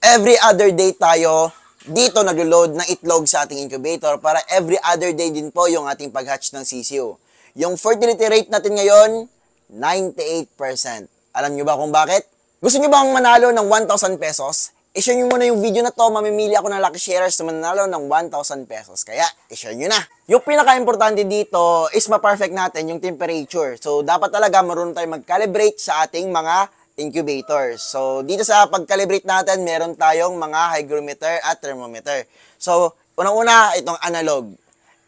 every other day tayo dito naglo-load ng itlog sa ating incubator para every other day din po yung ating pag-hatch ng sisiu. Yung fertility rate natin ngayon, 98%. Alam nyo ba kung bakit? Gusto nyo bang manalo ng 1,000 pesos? I-share nyo muna yung video na to, mamimili ako ng lucky sharers na manalo ng 1,000 pesos. Kaya, i-share nyo na. Yung pinaka-importante dito is ma-perfect natin yung temperature. So, dapat talaga marunong tayo mag-calibrate sa ating mga incubators. So, dito sa pag-calibrate natin, meron tayong mga hygrometer at thermometer. So, unang-una, itong analog.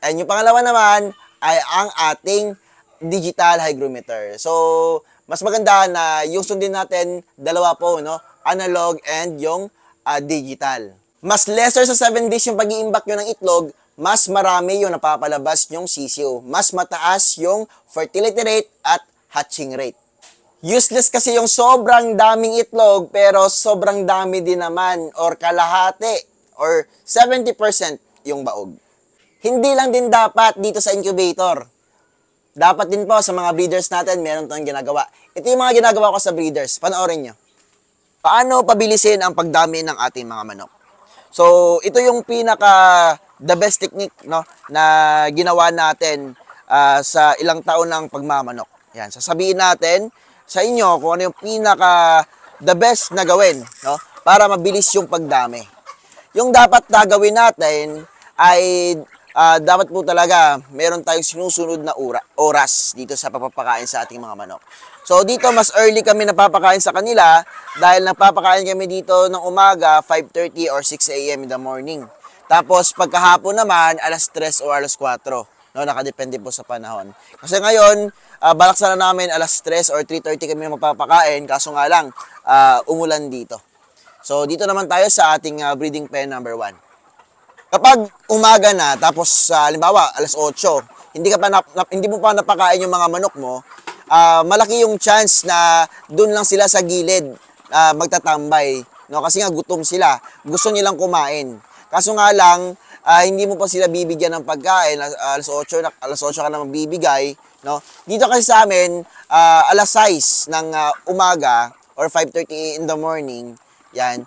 And yung pangalawa naman ay ang ating digital hygrometer. So, mas maganda na yung sundin natin, dalawa po, no? Analog and yung digital. Mas lesser sa 7 days yung pag-iimbak nyo ng itlog, mas marami yung napapalabas yung sisiu. Mas mataas yung fertility rate at hatching rate. Useless kasi yung sobrang daming itlog, pero sobrang dami din naman, or kalahati, or 70% yung baog. Hindi lang din dapat dito sa incubator. Dapat din po sa mga breeders natin, meron tayong ginagawa. Ito yung mga ginagawa ko sa breeders. Panoorin nyo. Paano pabilisin ang pagdami ng ating mga manok? So, ito yung the best technique, no, na ginawa natin sa ilang taon ng pagmamanok. Yan, sasabihin natin sa inyo kung ano yung the best na gawin, no, para mabilis yung pagdami. Yung dapat na gawin natin ay dapat po talaga meron tayong sinusunod na oras dito sa pagpapakain sa ating mga manok. So dito mas early kami napapakain sa kanila dahil napapakain kami dito ng umaga 5:30 or 6 a.m. in the morning. Tapos pagkahapon naman alas 3 o alas 4. No, nakadepende po sa panahon. Kasi ngayon, balak sana namin alas 3 or 3:30 kami mapapakain, kaso nga lang umulan dito. So dito naman tayo sa ating breeding pen number 1. Kapag umaga na, tapos halimbawa alas 8, hindi mo pa napakain yung mga manok mo, malaki yung chance na doon lang sila sa gilid magtatambay, no? Kasi nga gutom sila, gusto nilang kumain. Kaso nga lang, hindi mo pa sila bibigyan ng pagkain, alas 8 ka na magbibigay, no? Dito kasi sa amin, alas 6 ng umaga or 5:30 in the morning, yan,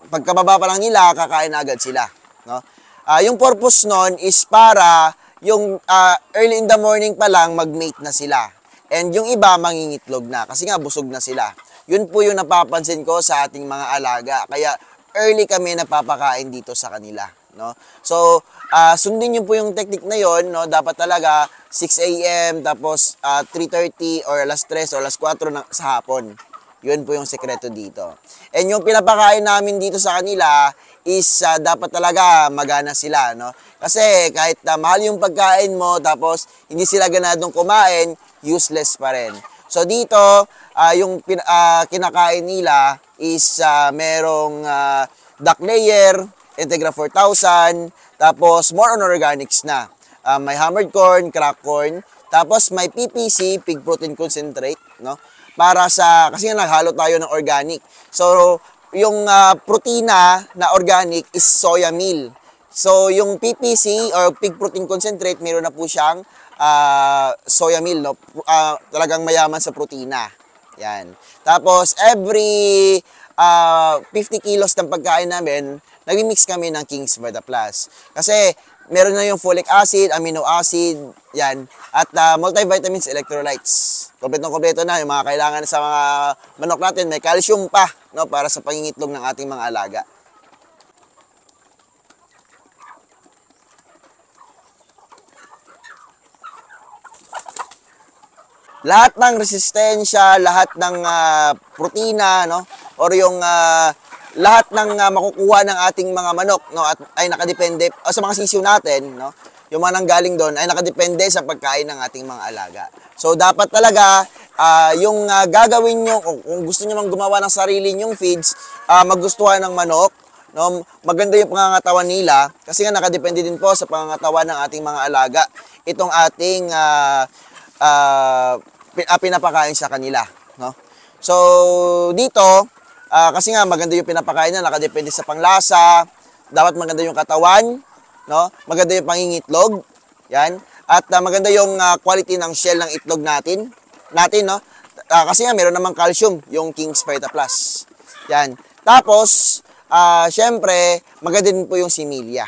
pagkababa pa lang nila, kakain na agad sila, no? Yung purpose nun is para yung early in the morning pa lang mag-mate na sila. And yung iba mangingitlog na kasi nga busog na sila. Yun po yung napapansin ko sa ating mga alaga. Kaya early kami napapakain dito sa kanila, no? So, sundin niyo po yung technique na yon, no? Dapat talaga 6 a.m. tapos 3:30 or alas 3 or alas 4 sa hapon. Yun po yung sekreto dito. And yung pinapakain namin dito sa kanila is dapat talaga magana sila, no? Kasi kahit mahal yung pagkain mo tapos hindi sila ganadong kumain, useless pa rin. So dito, yung kinakain nila is merong duck layer, Integra 4000, tapos more on organics na. May hammered corn, cracked corn, tapos may PPC, pig protein concentrate, no? Para kasi nga naghalo tayo ng organic. So yung protina na organic is soya meal. So yung PPC or pig protein concentrate, meron na po siyang soya meal, no? Talagang mayaman sa protina. Yan. Tapos every 50 kilos ng pagkain namin, nag-mix kami ng King's Veda Plus. Kasi meron na yung folic acid, amino acid, yan, at multivitamins, electrolytes. Kompletong-kompleto na yung mga kailangan sa mga manok natin. May calcium pa, no, para sa pangingitlog ng ating mga alaga. Lahat ng resistensya, lahat ng protina, no, or yung lahat ng makukuha ng ating mga manok, no, ay nakadepende sa mga sisiw natin, no, yung mga nanggaling doon ay nakadepende sa pagkain ng ating mga alaga. So dapat talaga yung gagawin nyo, kung gusto nyo mang gumawa ng sarili nyong feeds, magustuhan ng manok, no, maganda yung pangangatawan nila kasi nga nakadepende din po sa pangangatawan ng ating mga alaga itong ating pinapakain sa kanila, no? So dito kasi nga maganda yung pinapakain na, nakadepende sa panglasa, dapat maganda yung katawan, no? Maganda yung pangingitlog, yan, at maganda yung quality ng shell ng itlog natin, no? Kasi nga meron namang calcium yung King's Veda Plus. Yan. Tapos, syempre, maganda din po yung similya.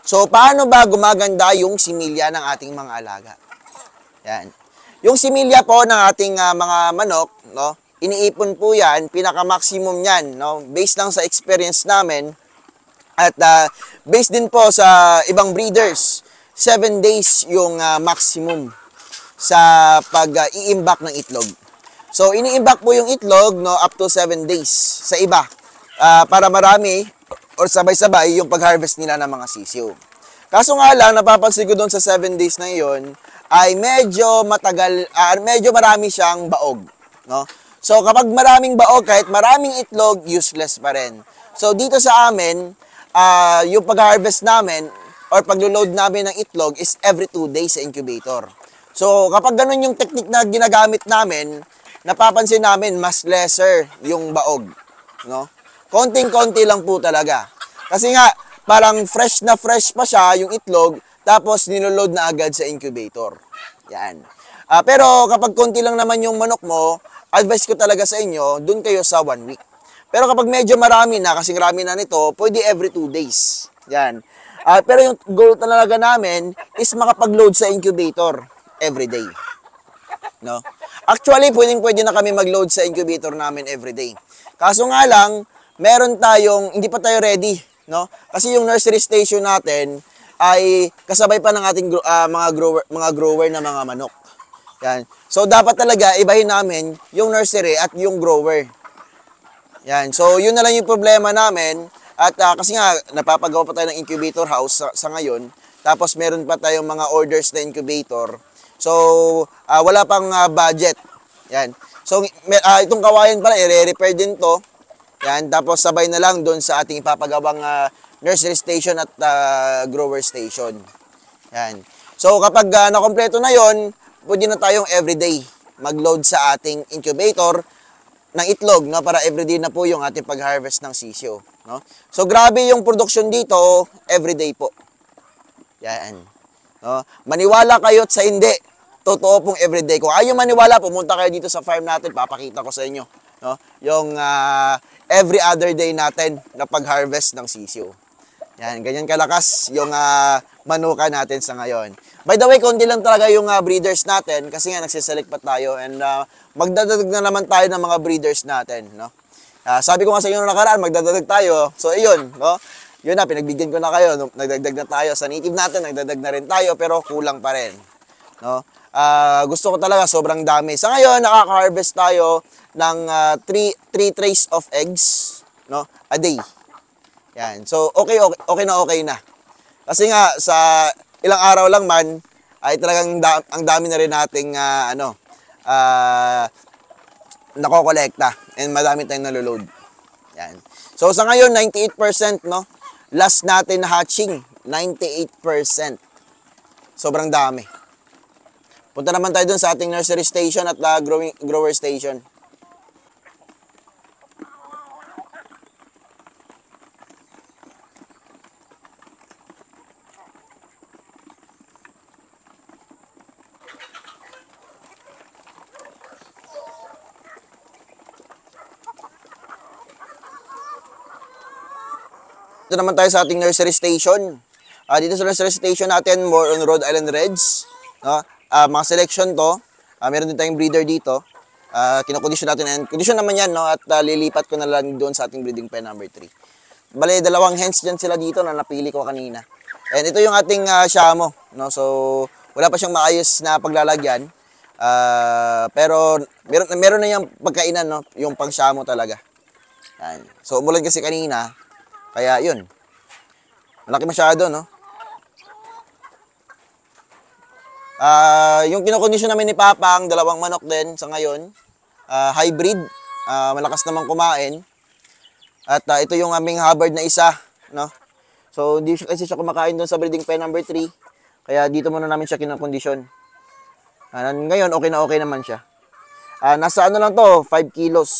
So, paano ba gumaganda yung similya ng ating mga alaga? Yan. Yung similya po ng ating mga manok, no, iniipon po yan, pinaka-maximum yan, no, based lang sa experience namin, at based din po sa ibang breeders, 7 days yung maximum sa pag-iimbak ng itlog. So, iniimbak po yung itlog, no, up to 7 days sa iba, para marami or sabay-sabay yung pag-harvest nila ng mga sisiw. Kaso nga lang, napapansin ko doon sa 7 days na iyon, ay medyo matagal, medyo marami siyang baog. No? So, kapag maraming baog, kahit maraming itlog, useless pa rin. So, dito sa amin, yung pag-harvest namin, or pag-load namin ng itlog is every 2 days sa incubator. So, kapag ganun yung technique na ginagamit namin, napapansin namin mas lesser yung baog. No? Konting-konti lang po talaga. Kasi nga, parang fresh na fresh pa siya yung itlog, tapos niloload na agad sa incubator. Yan. Pero kapag konti lang naman yung manok mo, advice ko talaga sa inyo, dun kayo sa 1 week. Pero kapag medyo marami na, kasing marami na nito, pwede every 2 days. Yan. Pero yung goal talaga namin is makapag-load sa incubator every day. No? Actually, pwede na kami mag-load sa incubator namin every day. Kaso nga lang, meron tayong, hindi pa tayo ready. No? Kasi yung nursery station natin ay kasabay pa ng ating mga grower na mga manok. Yan. So, dapat talaga ibahin namin yung nursery at yung grower. Yan. So, yun na lang yung problema namin. At kasi nga, napapagawa pa tayo ng incubator house sa ngayon. Tapos, meron pa tayong mga orders na incubator. So, wala pang budget. Yan. So, itong kawayan pala, i-repair din to. Yan. Tapos, sabay na lang doon sa ating ipapagawang nursery station at grower station. Yan. So, kapag nakompleto na yon, pwede na tayong everyday mag-load sa ating incubator ng itlog, no, para everyday na po yung ating pag-harvest ng sisyo, no? So, grabe yung production dito, everyday po. Yan. No? Maniwala kayo at sa hindi, totoo pong everyday. Kung ayaw maniwala, pumunta kayo dito sa farm natin, papakita ko sa inyo, no, yung every other day natin na pag-harvest ng sisyo. Yan, ganyan kalakas yung manuka natin sa ngayon. By the way, konti lang talaga yung breeders natin kasi nga nagsiselect pa tayo and magdadadag na naman tayo ng mga breeders natin, no? Sabi ko nga sa inyo nakaraan, magdadadag tayo. So, ayun, no? Yun na, pinagbigyan ko na kayo. Nagdagdag na tayo sa native natin, nagdadag na rin tayo, pero kulang pa rin, no? Gusto ko talaga, sobrang dami. Sa ngayon, nakaka-harvest tayo ng 3 trays of eggs, no? A day. Yan. So, okay na. Kasi nga, sa ilang araw lang man, ay talagang ang dami na rin nating nakokolekta and madami tayong naloload. Yan. So, sa ngayon, 98%, no? Last natin na hatching, 98%. Sobrang dami. Punta naman tayo dun sa ating nursery station at grower station. Ito naman tayo sa ating nursery station. Dito sa nursery station natin, more on Rhode Island Reds. No? Mga selection to. Meron din tayong breeder dito. Kinokondisyon natin. And condition naman yan, no? At lilipat ko na lang doon sa ating breeding pen number 3. Bale, 2 hens dyan sila dito na napili ko kanina. And ito yung ating Shamo. No? So, wala pa siyang maayos na paglalagyan. Pero, meron na yung pagkainan, no? Yung pang Shamo talaga. Yan. So, umulan kasi kanina. Kaya yun. Malaki masyado, no? Yung kinokondisyon namin ni Papa, ang 2 manok din sa ngayon. Hybrid. Malakas naman kumain. At ito yung aming Hubbard na isa, no? So, hindi kasi siya kumakain doon sa breeding pen number 3. Kaya dito muna namin siya kinokondisyon. Ngayon, okay naman siya. Nasa ano lang to, 5 kilos.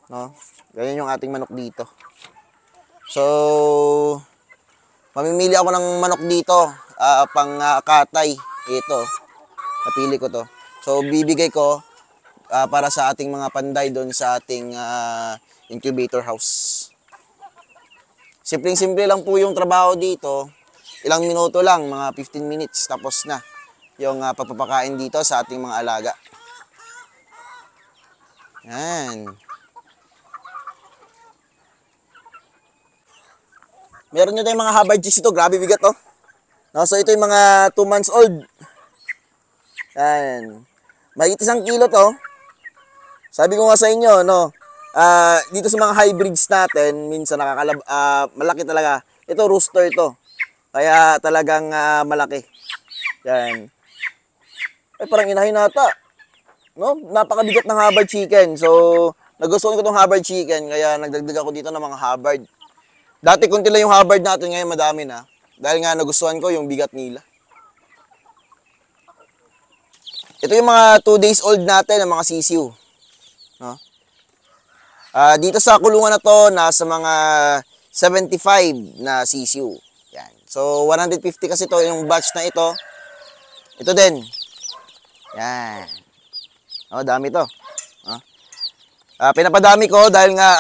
No? Ganyan yung ating manok dito. So, mamimili ako ng manok dito. Pang katay. Ito. Napili ko to. So, bibigay ko para sa ating mga panday doon sa ating incubator house. Simpleng-simple lang po yung trabaho dito. Ilang minuto lang, mga 15 minutes, tapos na yung pagpapakain dito sa ating mga alaga. Yan. Meron nyo tayong mga Hubbard cheese ito. Grabe bigat, oh. No, so, ito yung mga 2 months old. Yan. Mahigit 1 kilo to. Sabi ko nga sa inyo, no, dito sa mga hybrids natin, minsan malaki talaga. Ito, rooster to. Kaya talagang malaki. Yan. Ay, parang inahinata. No? Napakabigat ng Hubbard chicken. So, nagustuhan ko itong Hubbard chicken, kaya nagdagdag ako dito ng mga Hubbard. Dati kunti lang yung Hubbard natin, ngayon madami na. Dahil nga nagustuhan ko yung bigat nila. Ito yung mga 2 days old natin, ng mga sisiu. No? Dito sa kulungan na to, nasa mga 75 na sisiu. Yan. So, 150 kasi to yung batch na ito. Ito din. Yan. Oh, dami to. Pinapadami ko dahil nga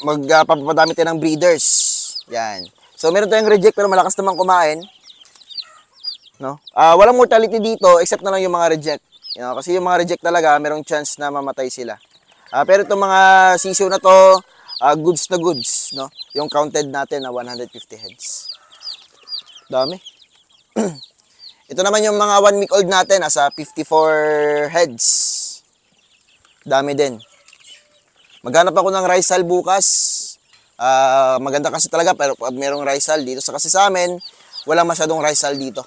magpapadami tayo ng breeders. Yan. So, meron tayong reject pero malakas naman kumain. No? Walang mortality dito except na lang yung mga reject. You know, kasi yung mga reject talaga, merong chance na mamatay sila. Pero itong mga sisiu na to, goods na goods. No? Yung counted natin na 150 heads. Dami. Ito naman yung mga 1 week old natin, nasa 54 heads. Dami din. Maghanap ako ng Rizal bukas. Maganda kasi talaga, pero pag merong Rizal dito, kasi sa amin, wala masyadong Rizal dito.